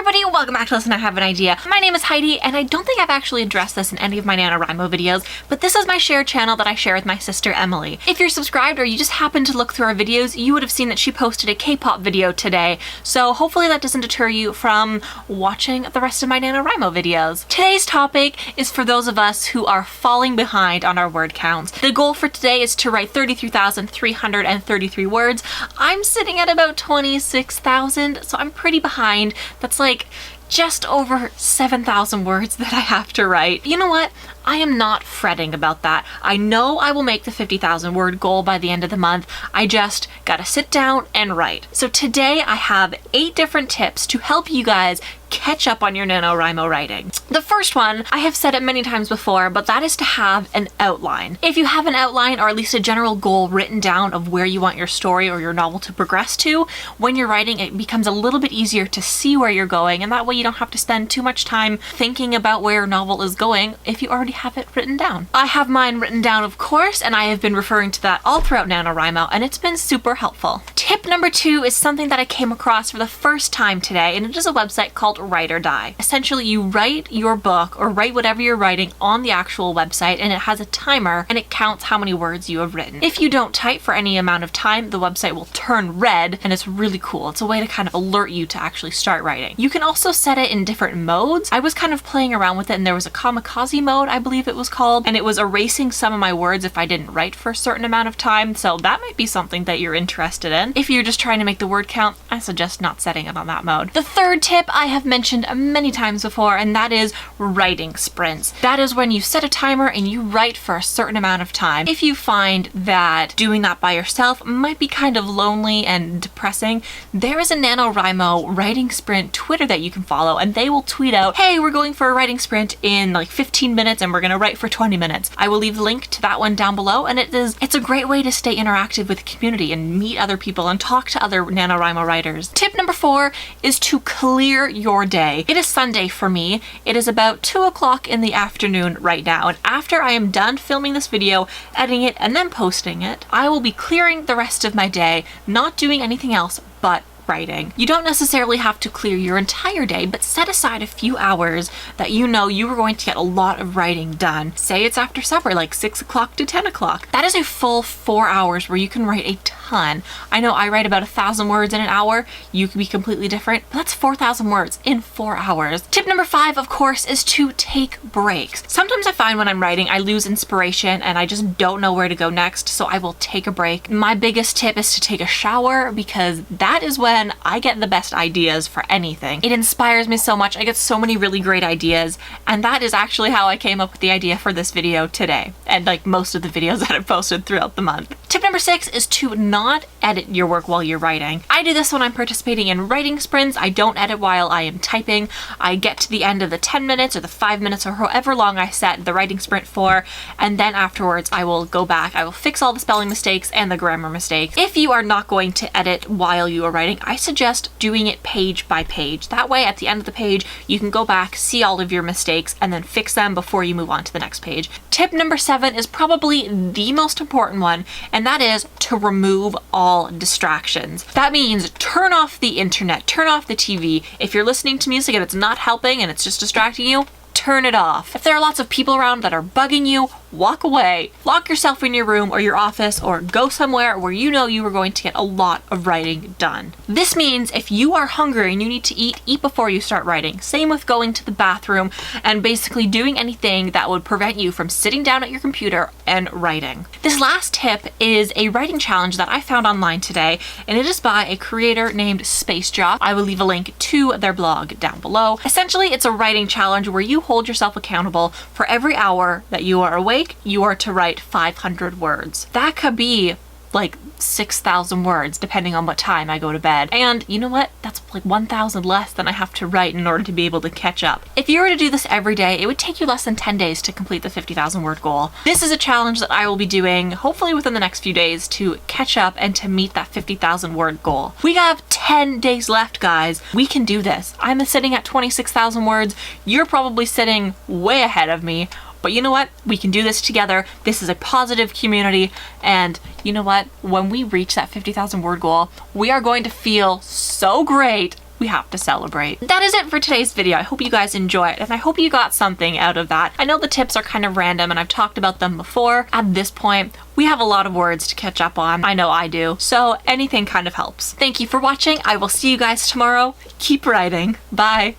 everybody, welcome back to Listen I Have an Idea. My name is Heidi, and I don't think I've actually addressed this in any of my NaNoWriMo videos, but this is my shared channel that I share with my sister Emily. If you're subscribed or you just happen to look through our videos, you would have seen that she posted a K-pop video today, so hopefully that doesn't deter you from watching the rest of my NaNoWriMo videos. Today's topic is for those of us who are falling behind on our word counts. The goal for today is to write 33,333 words. I'm sitting at about 26,000, so I'm pretty behind. That's like just over 7,000 words that I have to write. You know what? I am not fretting about that. I know I will make the 50,000 word goal by the end of the month. I just gotta sit down and write. So today I have 8 different tips to help you guys catch up on your NaNoWriMo writing. The first one, I have said it many times before, but that is to have an outline. If you have an outline or at least a general goal written down of where you want your story or your novel to progress to, when you're writing it becomes a little bit easier to see where you're going, and that way you don't have to spend too much time thinking about where your novel is going if you already have it written down. I have mine written down, of course, and I have been referring to that all throughout NaNoWriMo, and it's been super helpful. Tip number 2 is something that I came across for the first time today, and it is a website called Write or Die. Essentially, you write your book or write whatever you're writing on the actual website, and it has a timer and it counts how many words you have written. If you don't type for any amount of time, the website will turn red, and it's really cool. It's a way to kind of alert you to actually start writing. You can also set it in different modes. I was kind of playing around with it, and there was a kamikaze mode, I believe it was called, and it was erasing some of my words if I didn't write for a certain amount of time, so that might be something that you're interested in. If you're just trying to make the word count, I suggest not setting it on that mode. The third tip I have mentioned many times before, and that is writing sprints. That is when you set a timer and you write for a certain amount of time. If you find that doing that by yourself might be kind of lonely and depressing, there is a NaNoWriMo writing sprint Twitter that you can follow, and they will tweet out, hey, we're going for a writing sprint in like 15 minutes and we're gonna write for 20 minutes. I will leave the link to that one down below, and it's a great way to stay interactive with the community and meet other people and talk to other NaNoWriMo writers. Tip number 4 is to clear your day. It is Sunday for me. It is about 2 o'clock in the afternoon right now, and after I am done filming this video, editing it, and then posting it, I will be clearing the rest of my day, not doing anything else but writing. You don't necessarily have to clear your entire day, but set aside a few hours that you know you are going to get a lot of writing done. Say it's after supper, like 6 o'clock to 10 o'clock. That is a full 4 hours where you can write a ton. I know I write about 1,000 words in an hour. You could be completely different, but that's 4,000 words in 4 hours. Tip number 5, of course, is to take breaks. Sometimes I find when I'm writing, I lose inspiration and I just don't know where to go next, so I will take a break. My biggest tip is to take a shower, because that is when I get the best ideas for anything. It inspires me so much. I get so many really great ideas, and that is actually how I came up with the idea for this video today, and like most of the videos that I've posted throughout the month. Tip number 6 is to not edit your work while you're writing. I do this when I'm participating in writing sprints. I don't edit while I am typing. I get to the end of the 10 minutes or the 5 minutes or however long I set the writing sprint for, and then afterwards I will go back. I will fix all the spelling mistakes and the grammar mistakes. If you are not going to edit while you are writing, I suggest doing it page by page. That way, at the end of the page, you can go back, see all of your mistakes, and then fix them before you move on to the next page. Tip number 7 is probably the most important one, and that is to remove all distractions. That means turn off the internet, turn off the TV. If you're listening to music and it's not helping and it's just distracting you, turn it off. If there are lots of people around that are bugging you, walk away. Lock yourself in your room or your office, or go somewhere where you know you are going to get a lot of writing done. This means if you are hungry and you need to eat before you start writing. Same with going to the bathroom and basically doing anything that would prevent you from sitting down at your computer and writing. This last tip is a writing challenge that I found online today, and it is by a creator named SpaceJock. I will leave a link to their blog down below. Essentially, it's a writing challenge where you hold yourself accountable for every hour that you are awake. You are to write 500 words. That could be like 6,000 words depending on what time I go to bed. And you know what? That's like 1,000 less than I have to write in order to be able to catch up. If you were to do this every day, it would take you less than 10 days to complete the 50,000 word goal. This is a challenge that I will be doing hopefully within the next few days to catch up and to meet that 50,000 word goal. We have 10 days left, guys. We can do this. I'm sitting at 26,000 words. You're probably sitting way ahead of me. But you know what? We can do this together. This is a positive community. And you know what? When we reach that 50,000 word goal, we are going to feel so great we have to celebrate. That is it for today's video. I hope you guys enjoy it, and I hope you got something out of that. I know the tips are kind of random, and I've talked about them before. At this point, we have a lot of words to catch up on. I know I do. So anything kind of helps. Thank you for watching. I will see you guys tomorrow. Keep writing. Bye.